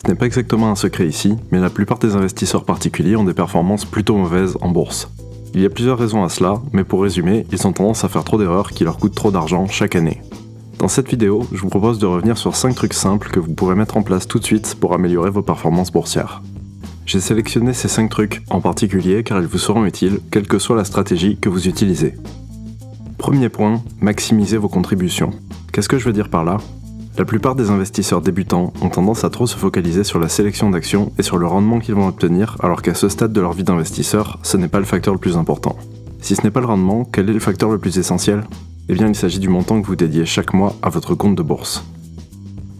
Ce n'est pas exactement un secret ici, mais la plupart des investisseurs particuliers ont des performances plutôt mauvaises en bourse. Il y a plusieurs raisons à cela, mais pour résumer, ils ont tendance à faire trop d'erreurs qui leur coûtent trop d'argent chaque année. Dans cette vidéo, je vous propose de revenir sur 5 trucs simples que vous pourrez mettre en place tout de suite pour améliorer vos performances boursières. J'ai sélectionné ces 5 trucs en particulier car ils vous seront utiles, quelle que soit la stratégie que vous utilisez. Premier point, maximisez vos contributions. Qu'est-ce que je veux dire par là ? La plupart des investisseurs débutants ont tendance à trop se focaliser sur la sélection d'actions et sur le rendement qu'ils vont obtenir, alors qu'à ce stade de leur vie d'investisseur, ce n'est pas le facteur le plus important. Si ce n'est pas le rendement, quel est le facteur le plus essentiel ? Eh bien, il s'agit du montant que vous dédiez chaque mois à votre compte de bourse.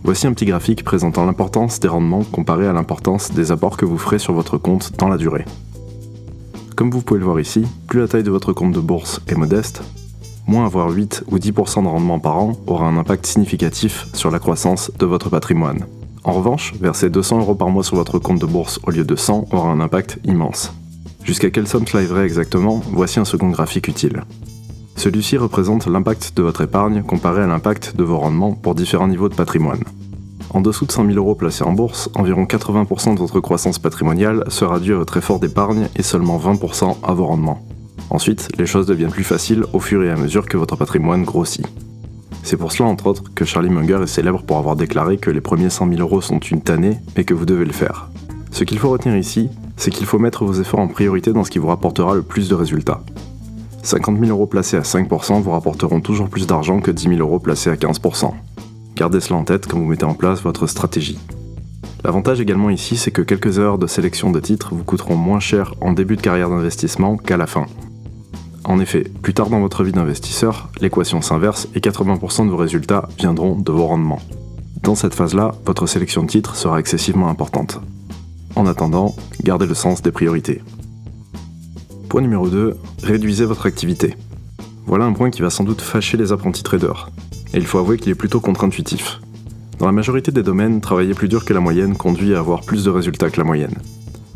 Voici un petit graphique présentant l'importance des rendements comparé à l'importance des apports que vous ferez sur votre compte dans la durée. Comme vous pouvez le voir ici, plus la taille de votre compte de bourse est modeste, moins avoir 8 ou 10% de rendement par an aura un impact significatif sur la croissance de votre patrimoine. En revanche, verser 200 € par mois sur votre compte de bourse au lieu de 100 aura un impact immense. Jusqu'à quelle somme cela irait exactement ? Voici un second graphique utile. Celui-ci représente l'impact de votre épargne comparé à l'impact de vos rendements pour différents niveaux de patrimoine. En dessous de 100 000 € placés en bourse, environ 80% de votre croissance patrimoniale sera due à votre effort d'épargne et seulement 20% à vos rendements. Ensuite, les choses deviennent plus faciles au fur et à mesure que votre patrimoine grossit. C'est pour cela, entre autres, que Charlie Munger est célèbre pour avoir déclaré que les premiers 100 000 € sont une tannée, mais que vous devez le faire. Ce qu'il faut retenir ici, c'est qu'il faut mettre vos efforts en priorité dans ce qui vous rapportera le plus de résultats. 50 000 € placés à 5% vous rapporteront toujours plus d'argent que 10 000 € placés à 15%. Gardez cela en tête quand vous mettez en place votre stratégie. L'avantage également ici, c'est que quelques heures de sélection de titres vous coûteront moins cher en début de carrière d'investissement qu'à la fin. En effet, plus tard dans votre vie d'investisseur, l'équation s'inverse et 80% de vos résultats viendront de vos rendements. Dans cette phase-là, votre sélection de titres sera excessivement importante. En attendant, gardez le sens des priorités. Point numéro 2, réduisez votre activité. Voilà un point qui va sans doute fâcher les apprentis traders. Et il faut avouer qu'il est plutôt contre-intuitif. Dans la majorité des domaines, travailler plus dur que la moyenne conduit à avoir plus de résultats que la moyenne.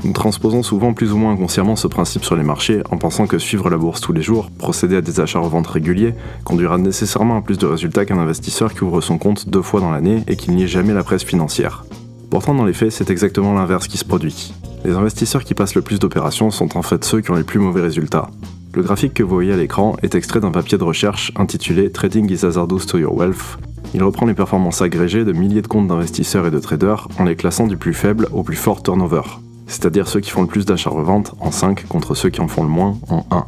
Nous transposons souvent plus ou moins inconsciemment ce principe sur les marchés en pensant que suivre la bourse tous les jours, procéder à des achats-reventes réguliers, conduira nécessairement à plus de résultats qu'un investisseur qui ouvre son compte 2 fois dans l'année et qui n'y ait jamais la presse financière. Pourtant, dans les faits, c'est exactement l'inverse qui se produit. Les investisseurs qui passent le plus d'opérations sont en fait ceux qui ont les plus mauvais résultats. Le graphique que vous voyez à l'écran est extrait d'un papier de recherche intitulé « Trading is hazardous to your wealth ». Il reprend les performances agrégées de milliers de comptes d'investisseurs et de traders en les classant du plus faible au plus fort turnover, c'est-à-dire ceux qui font le plus d'achats-reventes en 5 contre ceux qui en font le moins en 1.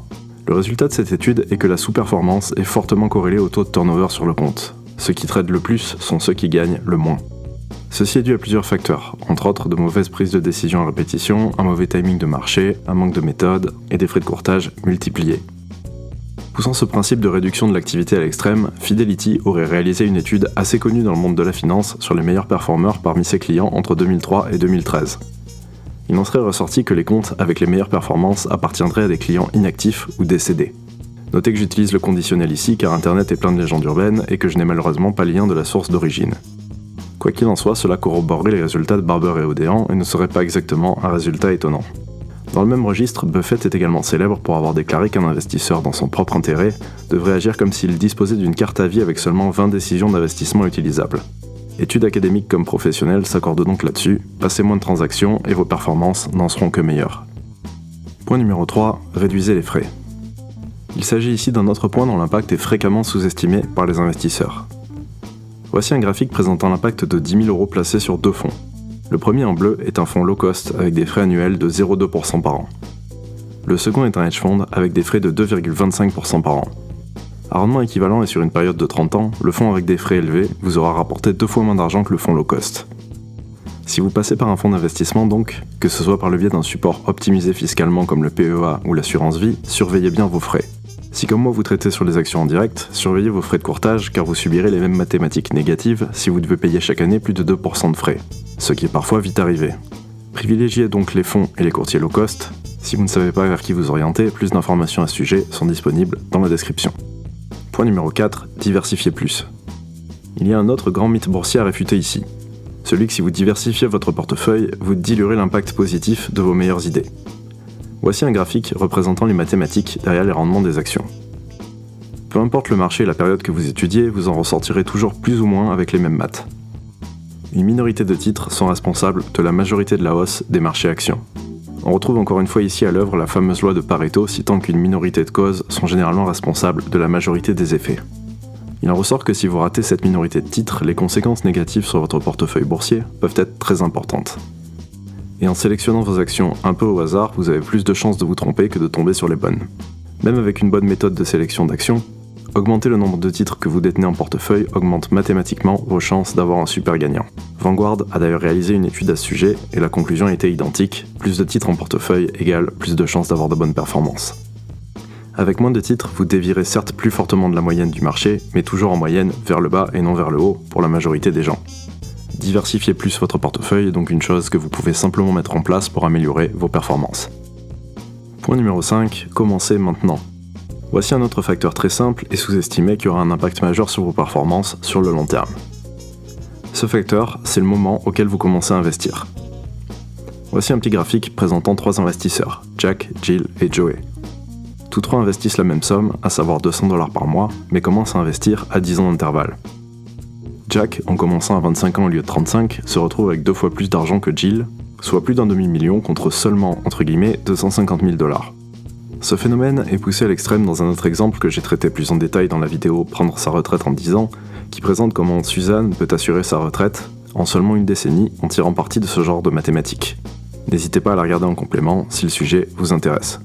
Le résultat de cette étude est que la sous-performance est fortement corrélée au taux de turnover sur le compte. Ceux qui tradent le plus sont ceux qui gagnent le moins. Ceci est dû à plusieurs facteurs, entre autres de mauvaises prises de décision à répétition, un mauvais timing de marché, un manque de méthode et des frais de courtage multipliés. Poussant ce principe de réduction de l'activité à l'extrême, Fidelity aurait réalisé une étude assez connue dans le monde de la finance sur les meilleurs performeurs parmi ses clients entre 2003 et 2013. Il en serait ressorti que les comptes avec les meilleures performances appartiendraient à des clients inactifs ou décédés. Notez que j'utilise le conditionnel ici car internet est plein de légendes urbaines et que je n'ai malheureusement pas le lien de la source d'origine. Quoi qu'il en soit, cela corroborerait les résultats de Barber et Odean et ne serait pas exactement un résultat étonnant. Dans le même registre, Buffett est également célèbre pour avoir déclaré qu'un investisseur dans son propre intérêt devrait agir comme s'il disposait d'une carte à vie avec seulement 20 décisions d'investissement utilisables. Études académiques comme professionnelles s'accordent donc là-dessus, passez moins de transactions et vos performances n'en seront que meilleures. Point numéro 3, réduisez les frais. Il s'agit ici d'un autre point dont l'impact est fréquemment sous-estimé par les investisseurs. Voici un graphique présentant l'impact de 10 000 € placés sur 2 fonds. Le premier en bleu est un fonds low cost avec des frais annuels de 0,2% par an. Le second est un hedge fund avec des frais de 2,25% par an. À rendement équivalent et sur une période de 30 ans, le fonds avec des frais élevés vous aura rapporté 2 fois moins d'argent que le fonds low cost. Si vous passez par un fonds d'investissement donc, que ce soit par le biais d'un support optimisé fiscalement comme le PEA ou l'assurance vie, surveillez bien vos frais. Si comme moi vous traitez sur les actions en direct, surveillez vos frais de courtage car vous subirez les mêmes mathématiques négatives si vous devez payer chaque année plus de 2% de frais, ce qui est parfois vite arrivé. Privilégiez donc les fonds et les courtiers low cost. Si vous ne savez pas vers qui vous orienter, plus d'informations à ce sujet sont disponibles dans la description. Point numéro 4, diversifiez plus. Il y a un autre grand mythe boursier à réfuter ici. Celui que si vous diversifiez votre portefeuille, vous diluerez l'impact positif de vos meilleures idées. Voici un graphique représentant les mathématiques derrière les rendements des actions. Peu importe le marché et la période que vous étudiez, vous en ressortirez toujours plus ou moins avec les mêmes maths. une minorité de titres sont responsables de la majorité de la hausse des marchés actions. On retrouve encore une fois ici à l'œuvre la fameuse loi de Pareto citant qu'une minorité de causes sont généralement responsables de la majorité des effets. Il en ressort que si vous ratez cette minorité de titres, les conséquences négatives sur votre portefeuille boursier peuvent être très importantes. Et en sélectionnant vos actions un peu au hasard, vous avez plus de chances de vous tromper que de tomber sur les bonnes. Même avec une bonne méthode de sélection d'actions, augmenter le nombre de titres que vous détenez en portefeuille augmente mathématiquement vos chances d'avoir un super gagnant. Vanguard a d'ailleurs réalisé une étude à ce sujet et la conclusion était identique, plus de titres en portefeuille égale plus de chances d'avoir de bonnes performances. Avec moins de titres, vous dévierez certes plus fortement de la moyenne du marché, mais toujours en moyenne vers le bas et non vers le haut pour la majorité des gens. Diversifiez plus votre portefeuille est donc une chose que vous pouvez simplement mettre en place pour améliorer vos performances. Point numéro 5, commencez maintenant. Voici un autre facteur très simple et sous-estimé qui aura un impact majeur sur vos performances sur le long terme. Ce facteur, c'est le moment auquel vous commencez à investir. Voici un petit graphique présentant 3 investisseurs, Jack, Jill et Joey. Tous 3 investissent la même somme, à savoir $200 par mois, mais commencent à investir à 10 ans d'intervalle. Jack, en commençant à 25 ans au lieu de 35, se retrouve avec 2 fois plus d'argent que Jill, soit plus d'un demi-million contre seulement, entre guillemets, $250 000. Ce phénomène est poussé à l'extrême dans un autre exemple que j'ai traité plus en détail dans la vidéo Prendre sa retraite en 10 ans, qui présente comment Suzanne peut assurer sa retraite en seulement une décennie en tirant parti de ce genre de mathématiques. N'hésitez pas à la regarder en complément si le sujet vous intéresse.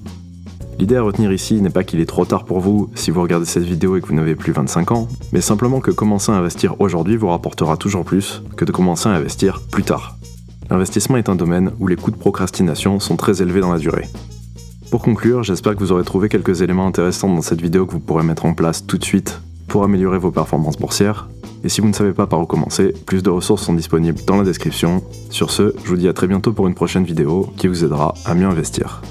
L'idée à retenir ici n'est pas qu'il est trop tard pour vous si vous regardez cette vidéo et que vous n'avez plus 25 ans, mais simplement que commencer à investir aujourd'hui vous rapportera toujours plus que de commencer à investir plus tard. L'investissement est un domaine où les coûts de procrastination sont très élevés dans la durée. Pour conclure, j'espère que vous aurez trouvé quelques éléments intéressants dans cette vidéo que vous pourrez mettre en place tout de suite pour améliorer vos performances boursières. Et si vous ne savez pas par où commencer, plus de ressources sont disponibles dans la description. Sur ce, je vous dis à très bientôt pour une prochaine vidéo qui vous aidera à mieux investir.